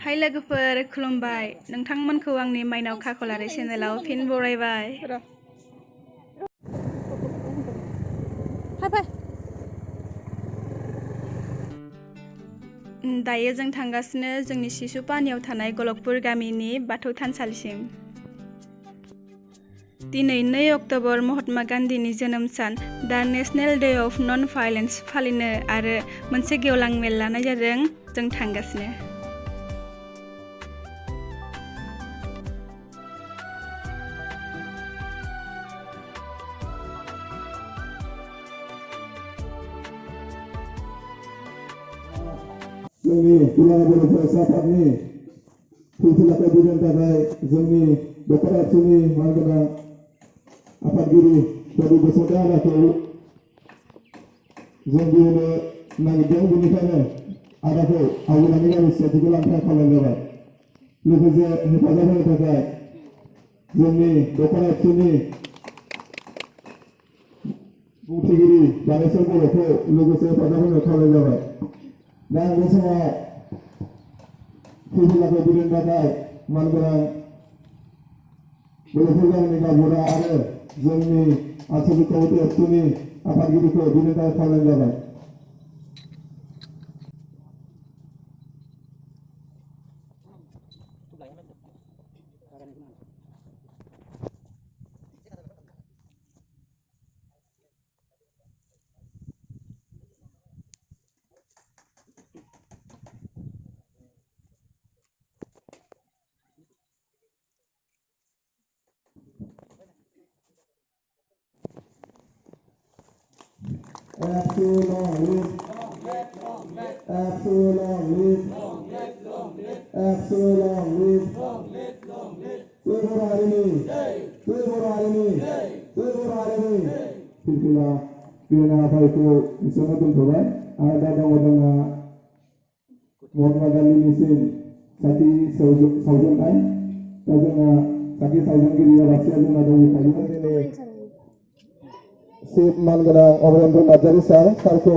हाय लोगोफोर खुलुमबाय नोंथांमोनखौ आंनि माइनाव खाखलारि चेनेलाव फिन बरायबाय। दायो जों थांगासिनो जोंनि सिसुपानियाव थानाय गलकपुर गामिनि बाथौ थानसालिसिम। दिनै 2 अक्ट'बर महात्मा गान्धीनि जोनोम सान दा national day of non violence फालिनो आरो मोनसे गेवलां मेल लानाय जादों। जों थांगासिनो। जोंनि दुलाराय बर' फरायसा आफादनि फैफिननायखौ बुंनो थाखाय जोंनि दख'ना आबसुनि मानगोनां आफादगिरि प्रदीप बसुमतारीखौ जों बुंनो नागिरदों। बेनिखायनो आदाखौ आवगायनानै गावनि सिनायथिखौ लानो थाखाय खावलायनाय जाबाय। लोगोसे हेफाजाब होनो थाखाय जोंनि दख'ना आबसुनि बुंथिगिरि दानेश्वर बर'खौ लोगोसे हेफाजाब होनो खावलायनाय जाबाय। दा बे समाव फैफिननायखौ बुंनो थाखाय मानगोनां गलकपुर गामिनि गारबुरा आरो जोंनि आनसलिक कमिटि एबसुनि आफादगिरिखौ बुंनो थाखाय खावलायनाय जाबाय। Silsila pilihan apa itu misalnya tentukan ada dengan Muhammad Ali Nisin Sati Saujan Ai dengan Sati Saujan Giri Rasia dengan ada kajian ini si manggana Omrendra Najari sarko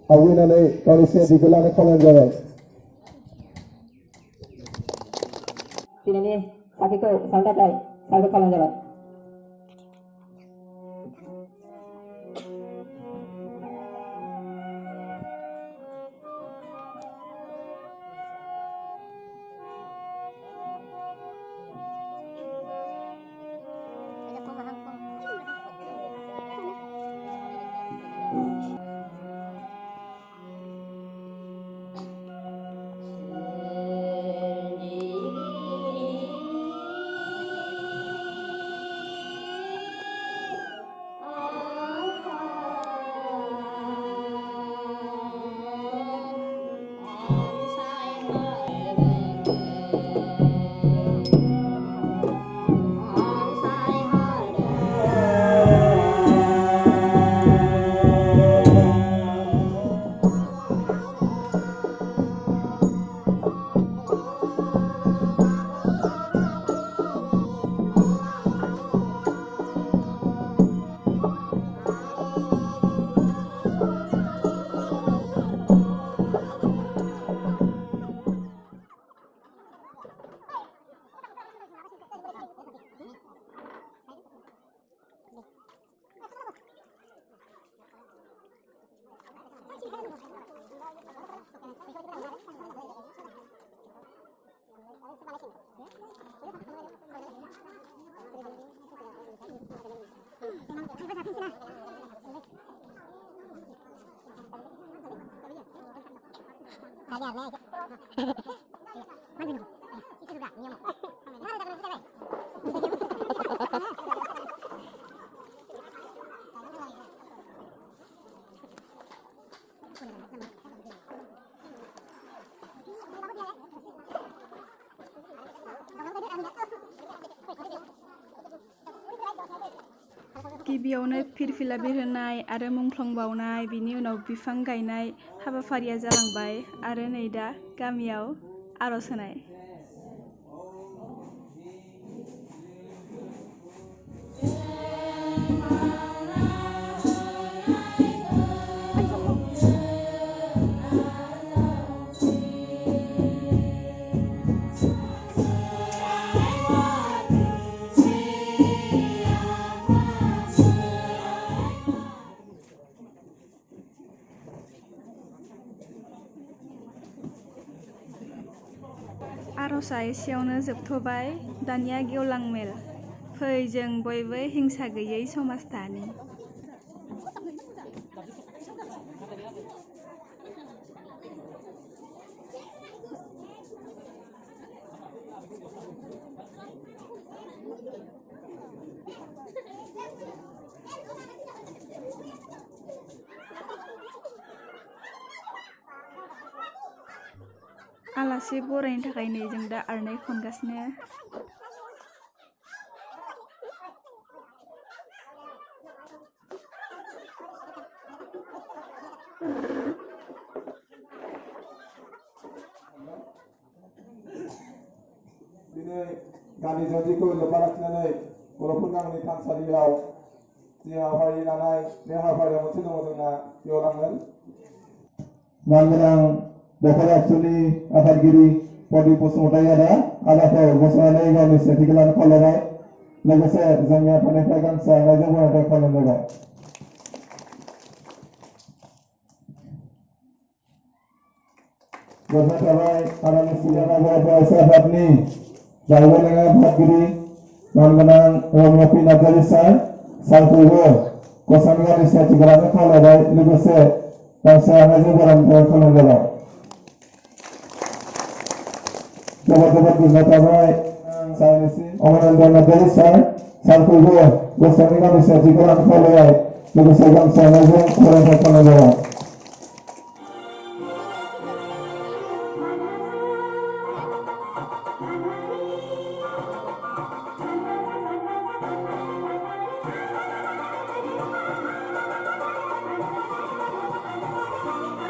awinane kondisi di belakang kolam jalan. Sini Sati ko sangat baik sarko kolam jalan. गिबियावनो फिरफिला बिरहोनाय आरो मुंख्लं बावनाय बिनि उनाव बिफां गायनाय हाबाफारिया जालांबाय आरो नै दा गामियाव आरज होनाय। आर'जआ एसेयावनो जोबथ'बाय दानिया गेवलां मेल फै जों बयबो हिंसा गैयै समाज दानि आलासि बरायनो थाखाय नै जों दा आर'नाइ खनगासिनो दिनै गामि जन्दिखौ लोब्बा लाखिनानै बर'फोर गामिनि थानसालियाव जि हाबाफारि लानाय बे हाबाफारियाव मोनसे दङ जोंना गेवलां मेल मानगोनां दख'रा आबसुनि आफादगिरि प्रदीप बसुमतारी आदाखौ गसंनानै गावनि सिनायथिखौ लानो खावलायबाय लोगोसे जोंनि आफादनिफ्राय गामसा आर'नाइजों बरायनाय खावलायनाय गोजोननाय थाबाय आदानि सिगाङाव बर' फरायसा आफादनि जायगालेङा आफादगिरि मानगोनां रमपि नार्जारी सारखौबो गसंनानै गावनि सिनायथिखौ लानो खावलायबाय लोगोसे गामसा आर'नाइजों बरायनाय खावलायनाय जोबोद गोजोननाय थाबाय अमरेन्द्र नार्जारी सारखौबो गसंनानै गावनि सिनायथिखौ लानो खावलायबाय लोगोसे गामसा आर'नाइजों बरायनाय खावलायनाय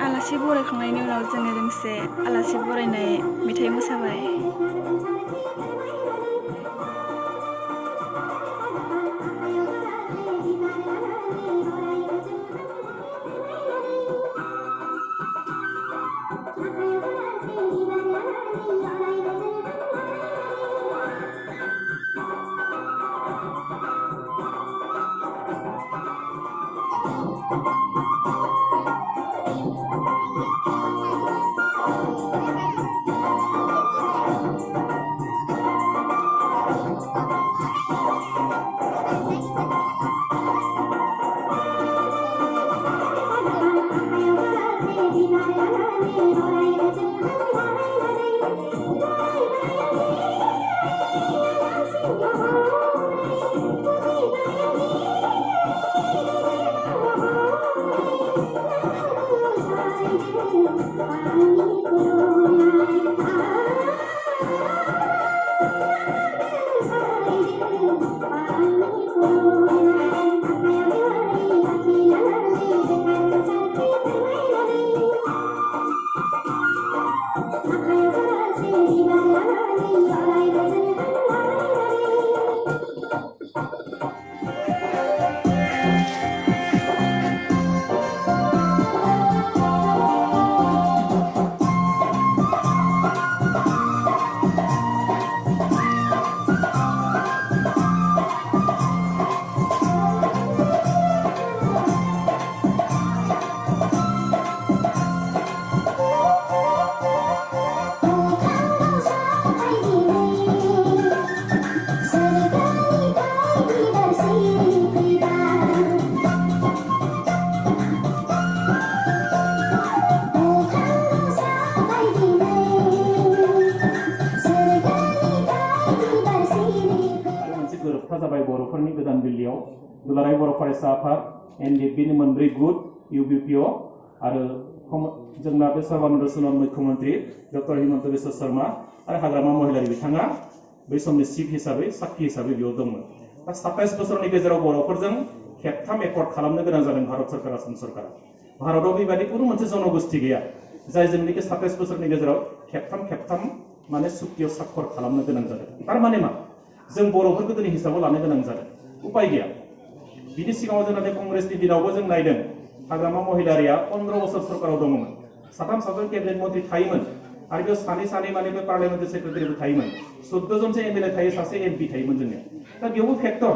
आलासि बरायखांनायनि उनाव जोङो दोंसे आलासि बरायनाय मेथाइ मोसाबाय जाबाय बर'फोरनि गोदान दिल्लीयाव दुलाराय बर' फरायसा आफाद एनडिएफबिनि मोनब्रै गुट इउबिपिअ आरो जोंना बे सर्बानन्द सोनोवाल मुख्यमंत्री डक्टर हिमन्त बिश्व शर्मा आरो हाग्रामा महिलारी बिथाङा बै समनि चिफ हिसाबै साक्षी हिसाबै बेयाव दंमोन दा 27 बोसोरनि गेजेराव बर'फोरजों खेबथाम एकर्ड खालामनो गोनां जादों भारत सरकार आसाम सरकार भारताव बेबायदि कुनु मोनसे जनगोष्ठी गैया जाय जोंनिखि 27 बोसोरनि गेजेराव खेबथाम माने सुक्तियाव साक्षर खालामनो गोनां जादों थारमाने मा जों बर'फोरखौ दिनै हिसाबाव लानो गोनां जादों उपाय गैया बिनि सिगाङाव जों नाथाय कंग्रेसनि दिनावबो जों नायदों हाग्रामा महिलारिया 15 बोसोर सरकाराव दङमोन साथाम केबिनेट मन्त्रि थायोमोन आरो बेयाव सानै माने बे पार्लियामेन्टारि सेक्रेटारिबो थायोमोन 14 जनसो एमएलए थायो सासे एमपि थायोमोन जोंनिया दा बेयावबो फेक्टर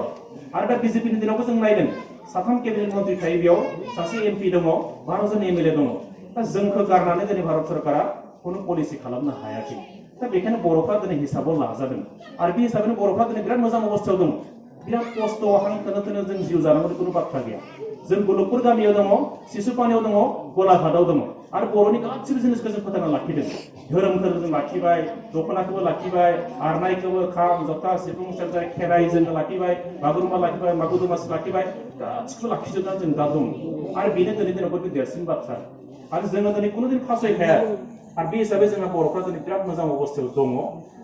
आरो दा बिजेपिनि दिनावबो जों नायदों साथाम केबिनेट मन्त्रि थायो बेयाव सासे एमपि दङ 12 जन एमएलए दङ दा जोंखौ गारनानै दिनै भारत सरकारा कोनो पलिसि खालामनो हायाखै दा बेखायनो बर'फ्रा दिनै हिसाबाव लाजादों आरो बे हिसाबैनो बर'फ्रा दिनै बिराद मोजां अबस्थायाव दङ बिराद खस्थ' हां थोनो जों जिउ जानांगौनि खुनु बाथ्रा गैया जों गलकपुर गामियाव दङ सिसुपानियाव दङ गलाघाटआव दङ आरो बर'नि गासिबो जिनिसखौ जों फोथांना लाखिदों धोरोमखौ जों लाखिबाय दख'नाखौबो लाखिबाय आरनायखौबो खाम जथा सिफुं सेरजा खेराइ जों लाखिबाय बागुरुम्बा लाखिबाय मागो दमासि लाखिबाय गासिखौबो लाखिजोबनानै जों दा दं आरो बेनो दिनै दिनाव बयबो देरसिन बाथ्रा आरो जोङो दिनै कुनु दिन फासयखाया आरो बे हिसाबै जोंहा बर'फ्रा दिनै बिराद मोजां अबस्थायाव दङ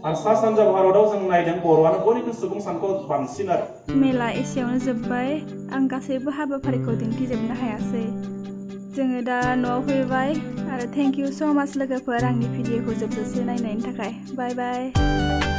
आरो सा सानजा भारताव जों नायदों बर'आनो बयनिख्रुइ सुबुं सानखौ बांसिन आरो मेला एसेयावनो जोब्बाय आं गासैबो हाबाफारिखौ दिन्थिजोबनो हायासै जोङो दा न'आव फैबाय आरो थेंक इउ स' माच लोगोफोर आंनि भिडिअखौ जोबजासे नायनायनि थाखाय बाय बाय